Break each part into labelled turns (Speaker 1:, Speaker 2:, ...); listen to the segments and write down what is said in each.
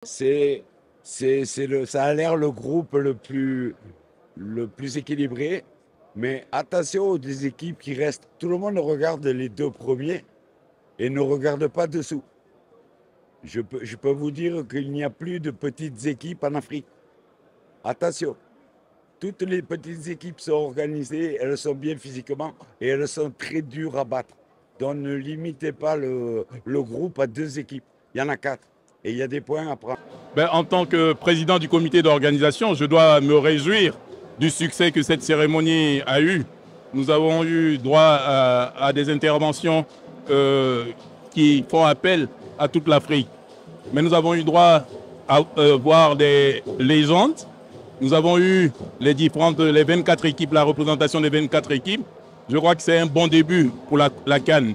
Speaker 1: C'est, ça a l'air le groupe le plus équilibré. Mais attention aux deux équipes qui restent. Tout le monde regarde les deux premiers et ne regarde pas dessous. Je peux vous dire qu'il n'y a plus de petites équipes en Afrique. Attention, toutes les petites équipes sont organisées, elles sont bien physiquement et elles sont très dures à battre. Donc ne limitez pas le groupe à deux équipes. Il y en a quatre et il y a des points à prendre.
Speaker 2: En tant que président du comité d'organisation, je dois me réjouir du succès que cette cérémonie a eu. Nous avons eu droit à des interventions qui font appel à toute l'Afrique. Mais nous avons eu droit à voir des légendes. Nous avons eu les 24 équipes, la représentation des 24 équipes. Je crois que c'est un bon début pour la CAN,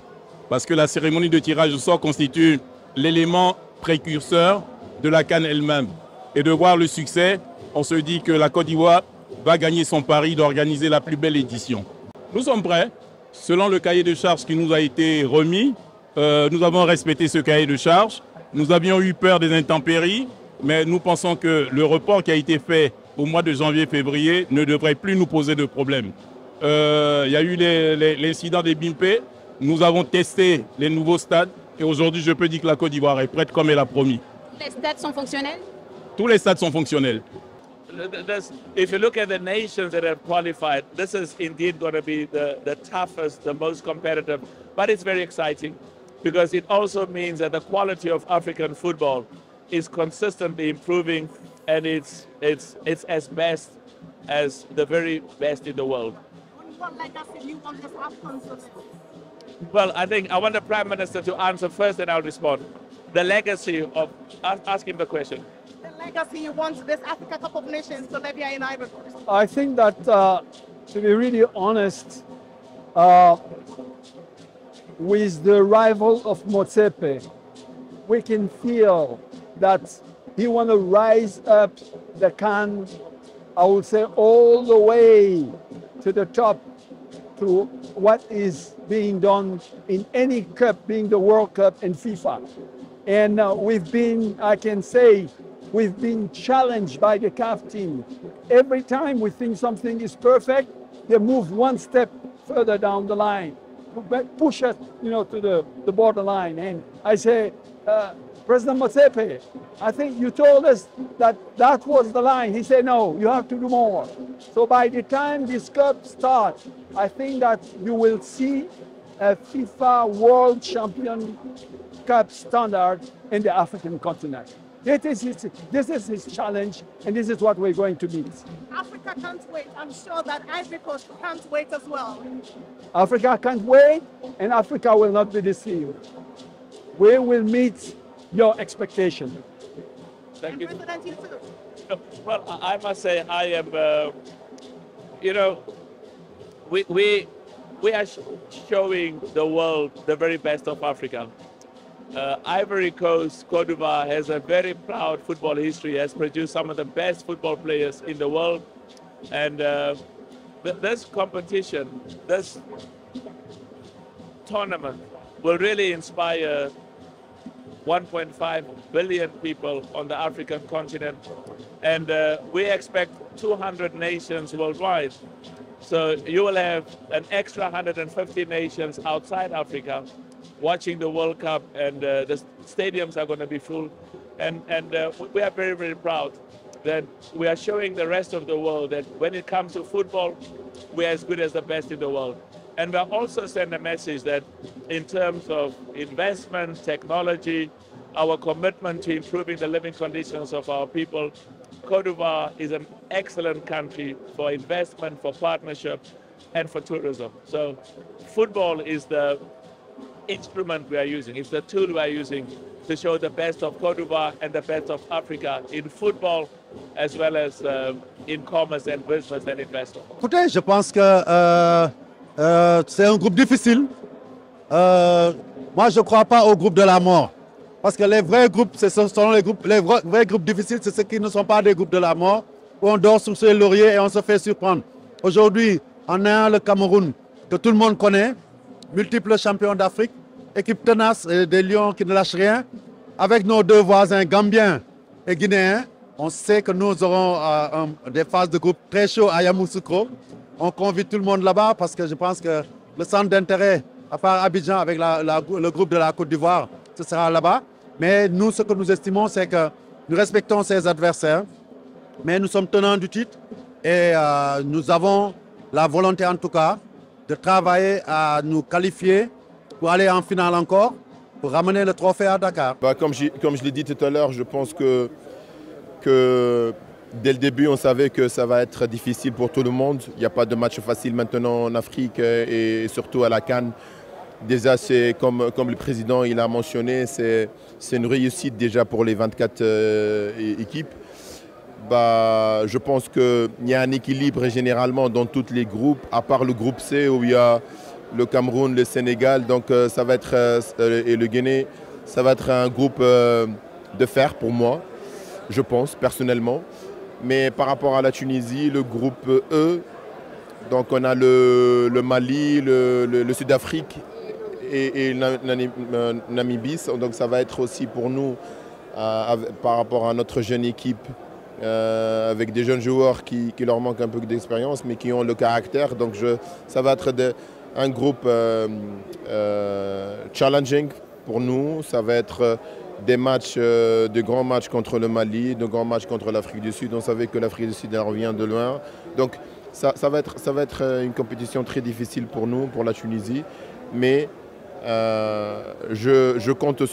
Speaker 2: parce que la cérémonie de tirage au sort constitue l'élément précurseur de la CAN elle-même. Et de voir le succès, on se dit que la Côte d'Ivoire va gagner son pari d'organiser la plus belle édition. Nous sommes prêts. Selon le cahier de charges qui nous a été remis, nous avons respecté ce cahier de charges. Nous avions eu peur des intempéries, mais nous pensons que le report qui a été fait au mois de janvier-février ne devrait plus nous poser de problème. Il y a eu l'incident des BIMPE. Nous avons testé les nouveaux stades et aujourd'hui, je peux dire que la Côte d'Ivoire est prête comme elle a promis.
Speaker 3: Les stades sont fonctionnels?
Speaker 2: Tous les stades sont fonctionnels.
Speaker 4: If you look at the nations that have qualified, this is indeed going to be the toughest, the most competitive, but it's very exciting because it also means that the quality of African football is consistently improving and it's as best as the very best in the world.
Speaker 5: What legacy you want this AFCON to leave?
Speaker 4: Well, I think I want the Prime Minister to answer first and I'll respond. The legacy of, asking the question.
Speaker 5: The legacy you want this Africa Cup of Nations to leave here in Ivory Coast?
Speaker 6: I think that, to be really honest, with the arrival of Motsepe, we can feel that he want to rise up the CAN, I would say, all the way to the top, to what is being done in any cup, being the World Cup and FIFA. And we've been, I can say, we've been challenged by the CAF team. Every time we think something is perfect, they move one step further down the line, push us, to the borderline. And I say, President Motsepe, I think you told us that that was the line. He said, no, you have to do more. So by the time this cup starts, I think that you will see a FIFA World Champion Cup standard in the African continent. This is his challenge, and this is what we're going to meet.
Speaker 5: Africa can't wait. I'm sure that Ivory Coast can't wait as well.
Speaker 6: Africa can't wait, and Africa will not be deceived. We will meet your expectation.
Speaker 4: Thank you.
Speaker 5: President, you too.
Speaker 4: Well, I must say I am, we are showing the world the very best of Africa. Ivory Coast, Côte d'Ivoire has a very proud football history, has produced some of the best football players in the world. And this competition, this tournament will really inspire 1.5 billion people on the African continent. And we expect 200 nations worldwide. So you will have an extra 150 nations outside Africa watching the World Cup, and the stadiums are going to be full. And we are very, very proud that we are showing the rest of the world that when it comes to football, we are as good as the best in the world. And we are also sending a message that in terms of investment, technology, our commitment to improving the living conditions of our people, Côte d'Ivoire is an excellent country for investment, for partnership, and for tourism. So football is the instrument we are using. It's the tool we are using to show the best of Côte d'Ivoire and the best of Africa in football, as well as in commerce and business and investment.
Speaker 7: Écoutez, je pense que c'est un groupe difficile. Moi, je ne crois pas au groupe de la mort. Parce que les vrais groupes, ce sont les vrais groupes difficiles, c'est ceux qui ne sont pas des groupes de la mort, où on dort sur ses lauriers et on se fait surprendre. Aujourd'hui, on a le Cameroun, que tout le monde connaît, multiples champions d'Afrique, équipe tenace, des Lions qui ne lâchent rien, avec nos deux voisins gambiens, et guinéens. On sait que nous aurons des phases de groupe très chaudes à Yamoussoukro. On convie tout le monde là-bas parce que je pense que le centre d'intérêt, à part Abidjan avec le groupe de la Côte d'Ivoire, ce sera là-bas. Mais nous, ce que nous estimons, c'est que nous respectons ces adversaires, mais nous sommes tenants du titre et nous avons la volonté en tout cas de travailler à nous qualifier pour aller en finale encore, pour ramener le trophée à Dakar.
Speaker 3: Comme je l'ai dit tout à l'heure, je pense que dès le début, on savait que ça va être difficile pour tout le monde. Il n'y a pas de match facile maintenant en Afrique et surtout à la CAN. Déjà, c'est comme le président il a mentionné, c'est une réussite déjà pour les 24 équipes. Je pense qu'il y a un équilibre généralement dans tous les groupes, à part le groupe C où il y a le Cameroun, le Sénégal, donc ça va être, et le Guinée, ça va être un groupe de fer pour moi, je pense personnellement. Mais par rapport à la Tunisie, le groupe E, donc on a le Mali, le Sud-Afrique et Namibie, donc ça va être aussi pour nous par rapport à notre jeune équipe. Avec des jeunes joueurs qui leur manquent un peu d'expérience mais qui ont le caractère. Donc ça va être un groupe challenging pour nous. Ça va être des matchs, de grands matchs contre le Mali, de grands matchs contre l'Afrique du Sud. On savait que l'Afrique du Sud elle revient de loin. Donc ça va être une compétition très difficile pour nous, pour la Tunisie. Mais je compte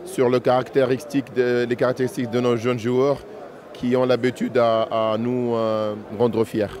Speaker 3: sur les caractéristiques de nos jeunes joueurs qui ont l'habitude à nous rendre fiers.